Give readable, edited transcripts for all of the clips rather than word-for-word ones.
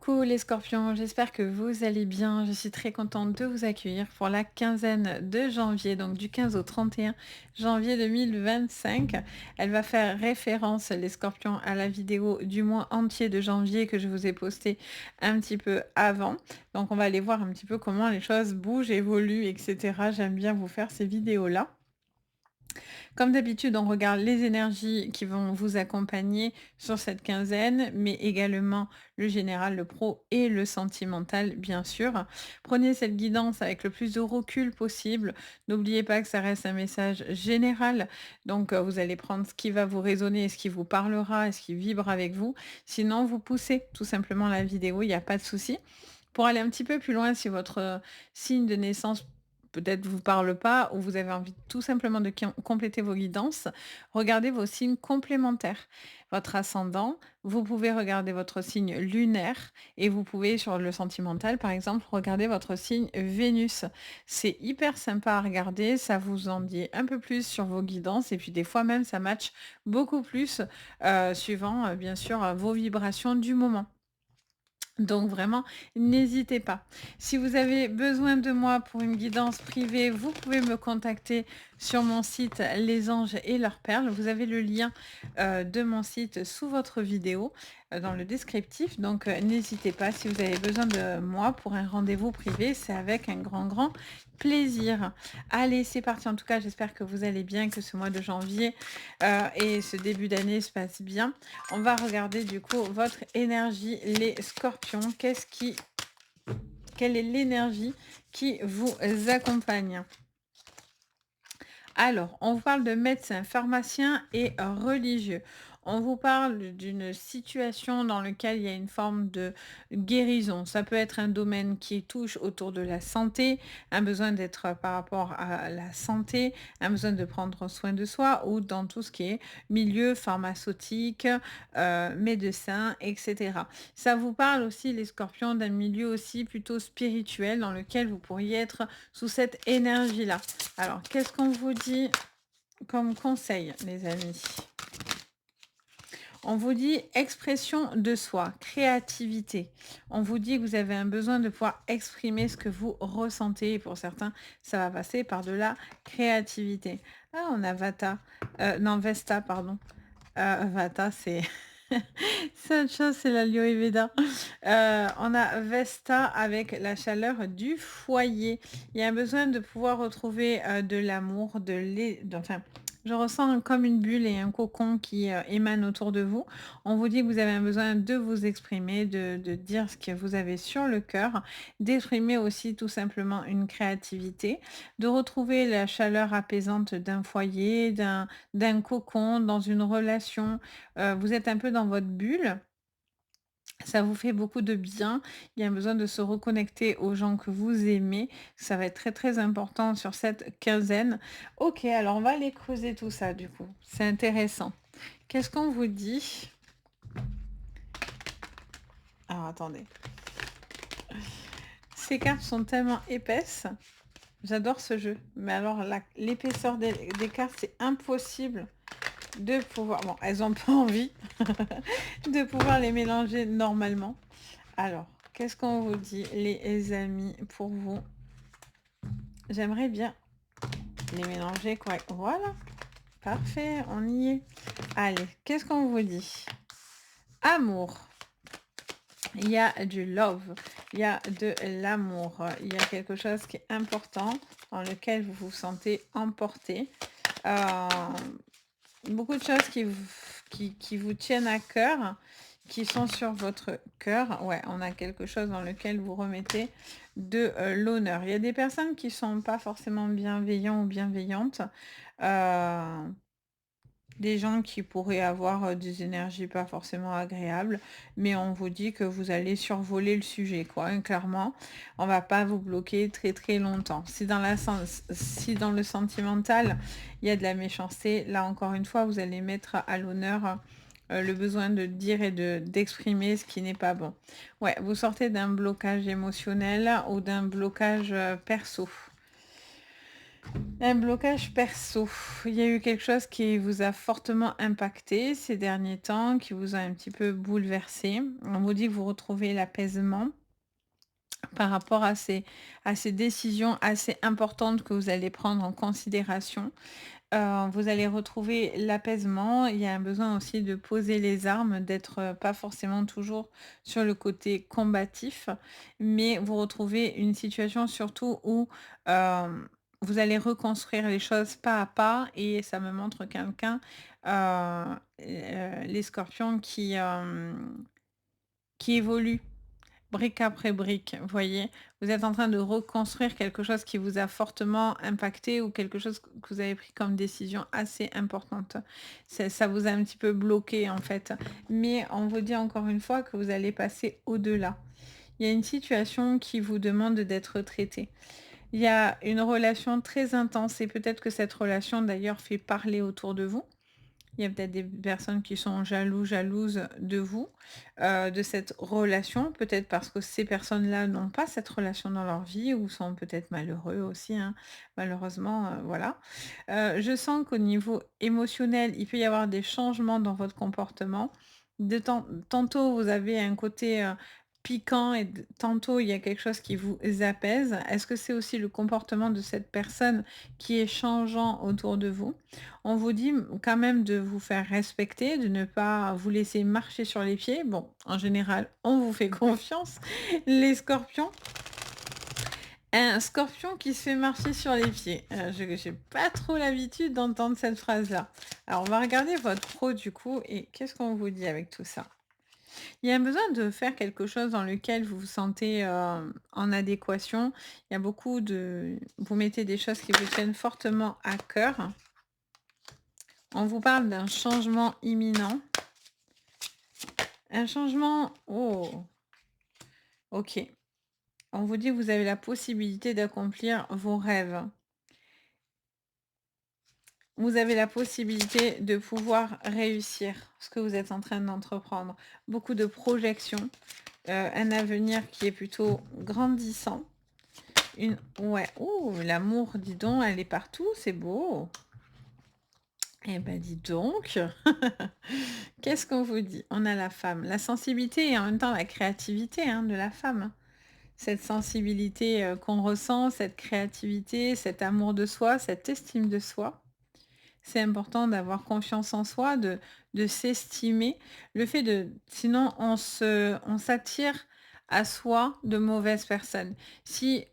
Coucou les scorpions, j'espère que vous allez bien. Je suis très contente de vous accueillir pour la quinzaine de janvier, donc du 15 au 31 janvier 2025. Elle va faire référence, les scorpions, à la vidéo du mois entier de janvier que je vous ai posté un petit peu avant. Donc on va aller voir un petit peu comment les choses bougent, évoluent, etc. J'aime bien vous faire ces vidéos-là. Comme d'habitude, on regarde les énergies qui vont vous accompagner sur cette quinzaine, mais également le général, le pro et le sentimental, bien sûr. Prenez cette guidance avec le plus de recul possible. N'oubliez pas que ça reste un message général, donc vous allez prendre ce qui va vous résonner, ce qui vous parlera et ce qui vibre avec vous. Sinon, vous poussez tout simplement la vidéo, il n'y a pas de souci. Pour aller un petit peu plus loin, si votre signe de naissance peut-être vous parle pas ou vous avez envie tout simplement de compléter vos guidances, regardez vos signes complémentaires. Votre ascendant, vous pouvez regarder votre signe lunaire et vous pouvez sur le sentimental par exemple regarder votre signe Vénus. C'est hyper sympa à regarder, ça vous en dit un peu plus sur vos guidances et puis des fois même ça match beaucoup plus suivant bien sûr vos vibrations du moment. Donc vraiment, n'hésitez pas. Si vous avez besoin de moi pour une guidance privée, vous pouvez me contacter sur mon site Les Anges et leurs perles. Vous avez le lien de mon site sous votre vidéo, dans le descriptif. Donc n'hésitez pas si vous avez besoin de moi pour un rendez-vous privé. C'est avec un grand plaisir. Allez, c'est parti. En tout cas, j'espère que vous allez bien, que ce mois de janvier et ce début d'année se passe bien. On va regarder du coup votre énergie, les scorpions. Quelle est l'énergie qui vous accompagne? Alors, on vous parle de médecins, pharmaciens et religieux. On vous parle d'une situation dans laquelle il y a une forme de guérison. Ça peut être un domaine qui touche autour de la santé, un besoin d'être par rapport à la santé, un besoin de prendre soin de soi ou dans tout ce qui est milieu pharmaceutique, médecin, etc. Ça vous parle aussi, les scorpions, d'un milieu aussi plutôt spirituel dans lequel vous pourriez être sous cette énergie-là. Alors, qu'est-ce qu'on vous dit comme conseil, les amis? On vous dit expression de soi, créativité. On vous dit que vous avez un besoin de pouvoir exprimer ce que vous ressentez. Et pour certains, ça va passer par de la créativité. Ah, on a Vata. Non, Vesta, pardon. Vata, c'est c'est autre chose, c'est la l'Ayurveda. On a Vesta avec la chaleur du foyer. Il y a un besoin de pouvoir retrouver de l'amour, enfin, je ressens comme une bulle et un cocon qui émane autour de vous. On vous dit que vous avez un besoin de vous exprimer, de dire ce que vous avez sur le cœur, d'exprimer aussi tout simplement une créativité, de retrouver la chaleur apaisante d'un foyer, d'un cocon, dans une relation. Vous êtes un peu dans votre bulle, ça vous fait beaucoup de bien. Il y a un besoin de se reconnecter aux gens que vous aimez. Ça va être très important sur cette quinzaine. OK, alors on va aller creuser tout ça du coup. C'est intéressant. Qu'est-ce qu'on vous dit? Alors attendez. Ces cartes sont tellement épaisses. J'adore ce jeu. Mais alors l'épaisseur des cartes, c'est impossible de pouvoir... Bon, elles n'ont pas envie de pouvoir les mélanger normalement. Alors, qu'est-ce qu'on vous dit, les amis, pour vous? J'aimerais bien les mélanger correctement. Voilà, parfait, on y est. Allez, qu'est-ce qu'on vous dit? Amour. Il y a du love, il y a de l'amour, il y a quelque chose qui est important dans lequel vous vous sentez emporté. Euh, Beaucoup de choses qui vous tiennent à cœur, qui sont sur votre cœur. Ouais, on a quelque chose dans lequel vous remettez de l'honneur. Il y a des personnes qui sont pas forcément bienveillants ou bienveillantes. euh, des gens qui pourraient avoir des énergies pas forcément agréables, mais on vous dit que vous allez survoler le sujet, quoi, hein, clairement. On va pas vous bloquer très longtemps. Si dans le sentimental, il y a de la méchanceté, là encore une fois, vous allez mettre à l'honneur le besoin de dire et d'exprimer ce qui n'est pas bon. Ouais, vous sortez d'un blocage émotionnel ou d'un blocage perso. Un blocage perso. Il y a eu quelque chose qui vous a fortement impacté ces derniers temps, qui vous a un petit peu bouleversé. On vous dit que vous retrouvez l'apaisement par rapport à ces décisions assez importantes que vous allez prendre en considération. Vous allez retrouver l'apaisement. Il y a un besoin aussi de poser les armes, d'être, pas forcément toujours sur le côté combatif, mais vous retrouvez une situation surtout où, vous allez reconstruire les choses pas à pas et ça me montre quelqu'un, les scorpions qui évolue. Brique après brique, vous voyez? Vous êtes en train de reconstruire quelque chose qui vous a fortement impacté ou quelque chose que vous avez pris comme décision assez importante. Ça vous a un petit peu bloqué, en fait. Mais on vous dit encore une fois que vous allez passer au-delà. Il y a une situation qui vous demande d'être traitée. Il y a une relation très intense et peut-être que cette relation d'ailleurs fait parler autour de vous. Il y a peut-être des personnes qui sont jaloux, jalouses de vous, de cette relation, peut-être parce que ces personnes-là n'ont pas cette relation dans leur vie ou sont peut-être malheureux aussi, hein, malheureusement, voilà. Je sens qu'au niveau émotionnel, il peut y avoir des changements dans votre comportement. Tantôt vous avez un côté, piquant et tantôt il y a quelque chose qui vous apaise. Est-ce que c'est aussi le comportement de cette personne qui est changeant autour de vous? On vous dit quand même de vous faire respecter, de ne pas vous laisser marcher sur les pieds. Bon, en général, on vous fait confiance, les scorpions. Un scorpion qui se fait marcher sur les pieds. Je j'ai pas trop l'habitude d'entendre cette phrase-là. Alors, on va regarder votre pro du coup et qu'est-ce qu'on vous dit avec tout ça? Il y a un besoin de faire quelque chose dans lequel vous vous sentez, en adéquation. Il y a beaucoup de vous mettez des choses qui vous tiennent fortement à cœur. On vous parle d'un changement imminent. Un changement oh! OK. On vous dit que vous avez la possibilité d'accomplir vos rêves. Vous avez la possibilité de pouvoir réussir ce que vous êtes en train d'entreprendre. Beaucoup de projections, un avenir qui est plutôt grandissant. Une ouais, oh! L'amour, dis donc, elle est partout, c'est beau. Eh ben, dis donc! Qu'est-ce qu'on vous dit? On a la femme, la sensibilité et en même temps la créativité, hein, de la femme. Cette sensibilité, qu'on ressent, cette créativité, cet amour de soi, cette estime de soi. C'est important d'avoir confiance en soi, de s'estimer. Le fait de sinon on s'attire à soi de mauvaises personnes. Si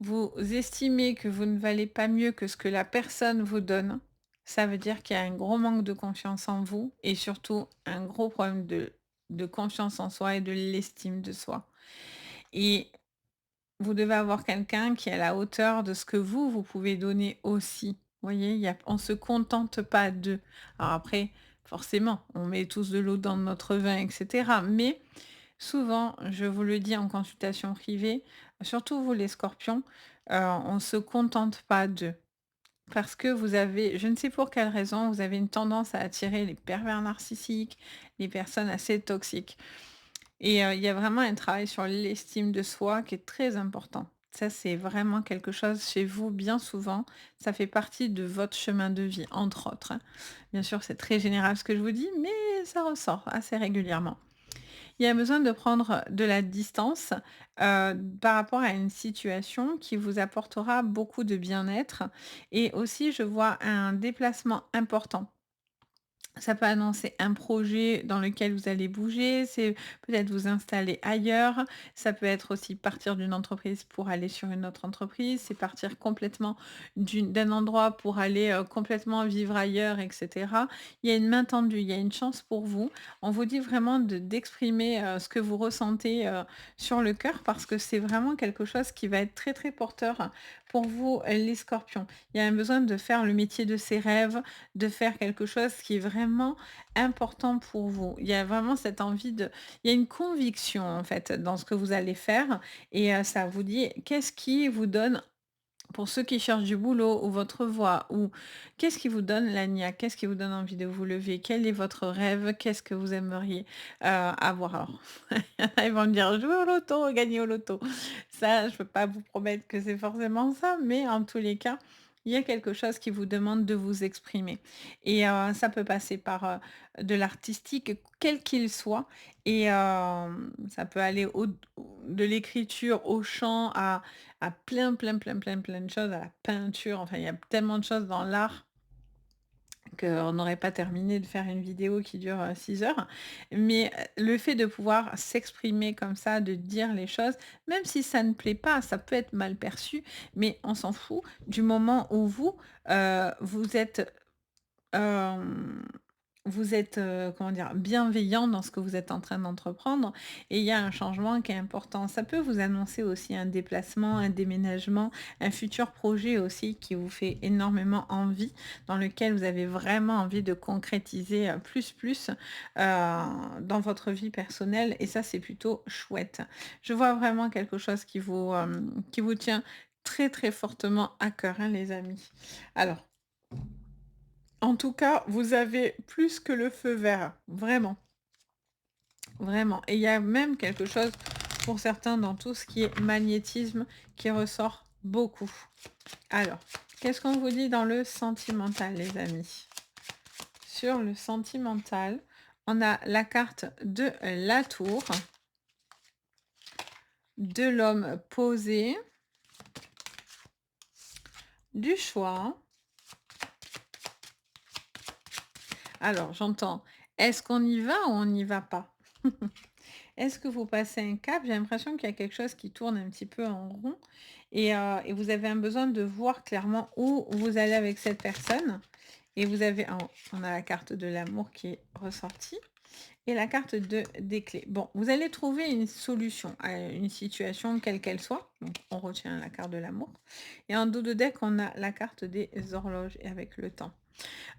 vous estimez que vous ne valez pas mieux que ce que la personne vous donne, ça veut dire qu'il y a un gros manque de confiance en vous et surtout un gros problème de confiance en soi et de l'estime de soi. Et vous devez avoir quelqu'un qui est à la hauteur de ce que vous, vous pouvez donner aussi. Vous voyez, on ne se contente pas d'eux. Alors après, forcément, on met tous de l'eau dans notre vin, etc. Mais souvent, je vous le dis en consultation privée, surtout vous les scorpions, on ne se contente pas d'eux. Parce que vous avez, je ne sais pour quelle raison, vous avez une tendance à attirer les pervers narcissiques, les personnes assez toxiques. Et il y a vraiment un travail sur l'estime de soi qui est très important. Ça, c'est vraiment quelque chose chez vous, bien souvent, ça fait partie de votre chemin de vie, entre autres, hein. Bien sûr, c'est très général ce que je vous dis, mais ça ressort assez régulièrement. Il y a besoin de prendre de la distance, par rapport à une situation qui vous apportera beaucoup de bien-être et aussi je vois un déplacement important. Ça peut annoncer un projet dans lequel vous allez bouger, c'est peut-être vous installer ailleurs, ça peut être aussi partir d'une entreprise pour aller sur une autre entreprise, c'est partir complètement d'un endroit pour aller, complètement vivre ailleurs et cetera. Il y a une main tendue, il y a une chance pour vous. On vous dit vraiment d'exprimer, ce que vous ressentez, sur le cœur parce que c'est vraiment quelque chose qui va être très, très porteur pour vous, les scorpions. Il y a un besoin de faire le métier de ses rêves, de faire quelque chose qui est vraiment important pour vous. Il y a vraiment cette envie de il y a une conviction en fait dans ce que vous allez faire et ça vous dit qu'est-ce qui vous donne pour ceux qui cherchent du boulot ou votre voie ou qu'est-ce qui vous donne la niaque? Qu'est-ce qui vous donne envie de vous lever? Quel est votre rêve? Qu'est-ce que vous aimeriez, avoir? Alors, il y en a, ils vont me dire: «Jouer au loto, gagner au loto». Ça, je peux pas vous promettre que c'est forcément ça, mais en tous les cas, Il y a quelque chose qui vous demande de vous exprimer et ça peut passer par, de l'artistique, quel qu'il soit et ça peut aller de l'écriture au chant à plein, plein, plein, plein, plein de choses, à la peinture, enfin, il y a tellement de choses dans l'art qu'on n'aurait pas terminé de faire une vidéo qui dure, 6 heures. Mais, le fait de pouvoir s'exprimer comme ça, de dire les choses, même si ça ne plaît pas, ça peut être mal perçu, mais on s'en fout du moment où vous, vous êtes Hem, vous êtes, comment dire? Bienveillant dans ce que vous êtes en train d'entreprendre et il y a un changement qui est important. Ça peut vous annoncer aussi un déplacement, un déménagement, un futur projet aussi qui vous fait énormément envie, dans lequel vous avez vraiment envie de concrétiser, dans votre vie personnelle et ça, c'est plutôt chouette. Je vois vraiment quelque chose qui vous tient très, très fortement à cœur, hein, les amis. Alors en tout cas, vous avez plus que le feu vert, vraiment, vraiment et il y a même quelque chose pour certains dans tout ce qui est magnétisme qui ressort beaucoup. Alors, qu'est-ce qu'on vous dit dans le sentimental, les amis? Sur le sentimental, on a la carte de la tour, de l'homme posé, du choix. Alors, j'entends, est-ce qu'on y va ou on n'y va pas? Est-ce que vous passez un cap? J'ai l'impression qu'il y a quelque chose qui tourne un petit peu en rond et vous avez un besoin de voir clairement où vous allez avec cette personne et vous avez on a la carte de l'amour qui est ressortie et la carte des clés. Bon, vous allez trouver une solution à une situation quelle qu'elle soit. Donc on retient la carte de l'amour et en dos de deck, on a la carte des horloges et avec le temps.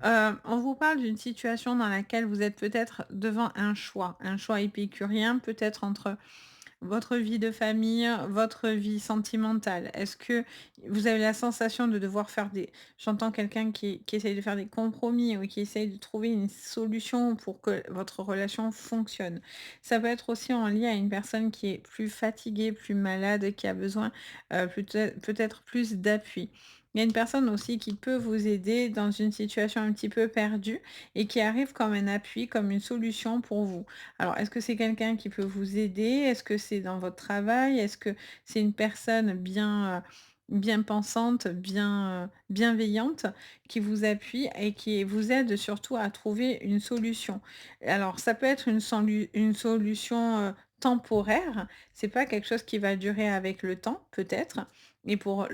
On vous parle d'une situation dans laquelle vous êtes peut-être devant un choix épicurien, peut-être entre votre vie de famille, votre vie sentimentale. Est-ce que vous avez la sensation de devoir faire des j'entends quelqu'un qui essaye de faire des compromis ou qui essaye de trouver une solution pour que votre relation fonctionne. Ça peut être aussi en lien à une personne qui est plus fatiguée, plus malade, qui a besoin, peut-être plus d'appui. Il y a une personne aussi qui peut vous aider dans une situation un petit peu perdue et qui arrive comme un appui, comme une solution pour vous. Alors, est-ce que c'est quelqu'un qui peut vous aider? Est-ce que c'est dans votre travail? Est-ce que c'est une personne bien pensante, bienveillante qui vous appuie et qui vous aide surtout à trouver une solution? Alors, ça peut être une solution, temporaire, c'est pas quelque chose qui va durer avec le temps, peut-être et pour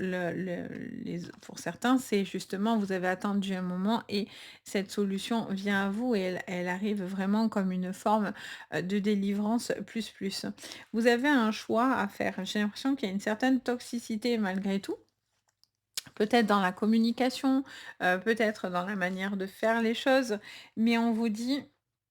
pour certains, c'est justement vous avez attendu un moment et cette solution vient à vous et elle arrive vraiment comme une forme, de délivrance plus, plus. Vous avez un choix à faire. J'ai l'impression qu'il y a une certaine toxicité malgré tout, peut-être dans la communication, peut-être dans la manière de faire les choses, mais on vous dit: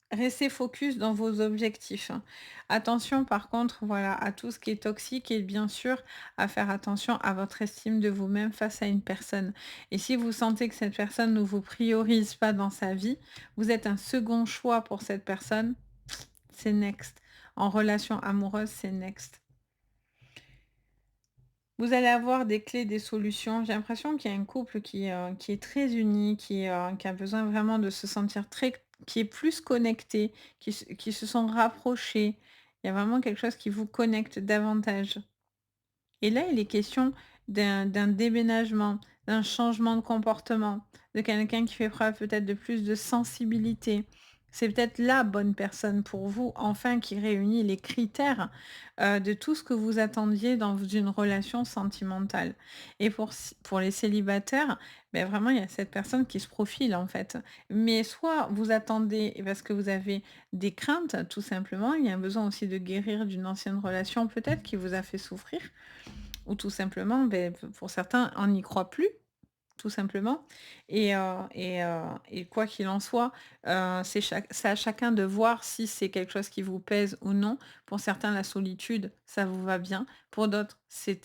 «Restez focus dans vos objectifs, hein». Attention par contre, voilà, à tout ce qui est toxique et bien sûr à faire attention à votre estime de vous-même face à une personne et si vous sentez que cette personne ne vous priorise pas dans sa vie, vous êtes un second choix pour cette personne, c'est next. En relation amoureuse, c'est next. Vous allez avoir des clés, des solutions. J'ai l'impression qu'il y a un couple qui est très uni, qui a besoin vraiment de se sentir qui est plus connecté, qui se sont rapprochés. Il y a vraiment quelque chose qui vous connecte davantage. Et là, il est question d'un déménagement, d'un changement de comportement, de quelqu'un qui fait preuve peut-être de plus de sensibilité. C'est peut-être la bonne personne pour vous, enfin, qui réunit les critères, de tout ce que vous attendiez dans une relation sentimentale. Et pour les célibataires, ben vraiment, il y a cette personne qui se profile, en fait. Mais soit vous attendez parce que vous avez des craintes, tout simplement, il y a un besoin aussi de guérir d'une ancienne relation peut-être qui vous a fait souffrir. Ou tout simplement, beh, p pour certains, on n'y croit plus, tout simplement et quoi qu'il en soit, c'est à chacun de voir si c'est quelque chose qui vous pèse ou non. Pour certains, la solitude, ça vous va bien. Pour d'autres, c'est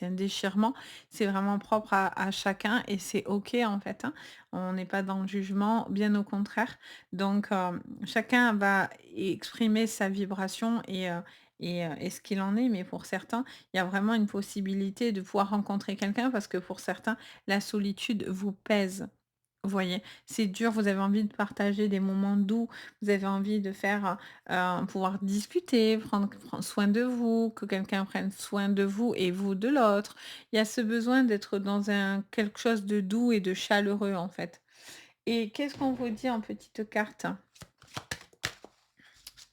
un déchirement. C'est vraiment propre à chacun et c'est OK, en fait, hein. On n'est pas dans le jugement, bien au contraire. Donc chacun va exprimer sa vibration et ce qu'il en est. Mais pour certains, il y a vraiment une possibilité de pouvoir rencontrer quelqu'un parce que pour certains, la solitude vous pèse. Vous voyez? C'est dur, vous avez envie de partager des moments doux, vous avez envie de faire, pouvoir discuter, prendre soin de vous, que quelqu'un prenne soin de vous et vous de l'autre. Il y a ce besoin d'être dans un quelque chose de doux et de chaleureux, en fait. Et qu'est-ce qu'on vous dit en petite carte?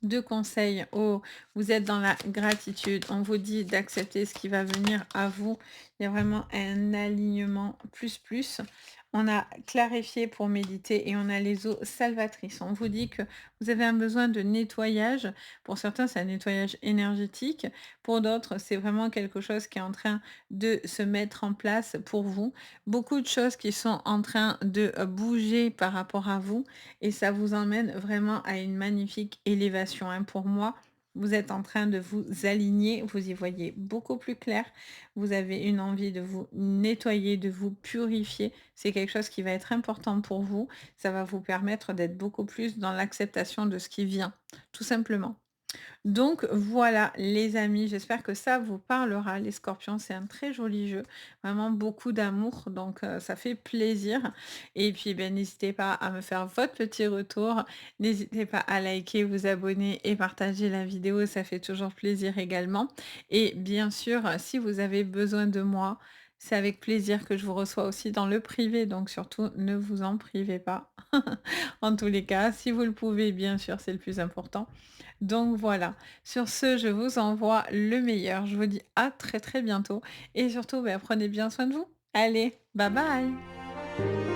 2 conseils. Oh, vous êtes dans la gratitude. On vous dit d'accepter ce qui va venir à vous. Il y a vraiment un alignement plus plus. On a clarifié pour méditer et on a les eaux salvatrices. On vous dit que vous avez un besoin de nettoyage. Pour certains, c'est un nettoyage énergétique. Pour d'autres, c'est vraiment quelque chose qui est en train de se mettre en place pour vous. Beaucoup de choses qui sont en train de bouger par rapport à vous et ça vous emmène vraiment à une magnifique élévation, hein. Pour moi, vous êtes en train de vous aligner, vous y voyez beaucoup plus clair, vous avez une envie de vous nettoyer, de vous purifier. C'est quelque chose qui va être important pour vous. Ça va vous permettre d'être beaucoup plus dans l'acceptation de ce qui vient, tout simplement. Donc voilà les amis, j'espère que ça vous parlera. Les scorpions, c'est un très joli jeu, vraiment beaucoup d'amour, donc ça fait plaisir. Et puis, ben, n'hésitez pas à me faire votre petit retour. N'hésitez pas à liker, vous abonner et partager la vidéo, ça fait toujours plaisir également. Et bien sûr, si vous avez besoin de moi, c'est avec plaisir que je vous reçois aussi dans le privé, donc surtout ne vous en privez pas. En tous les cas, si vous le pouvez, bien sûr, c'est le plus important. Donc voilà, sur ce, je vous envoie le meilleur. Je vous dis à très très bientôt et surtout, bah, prenez bien soin de vous. Allez, bye bye!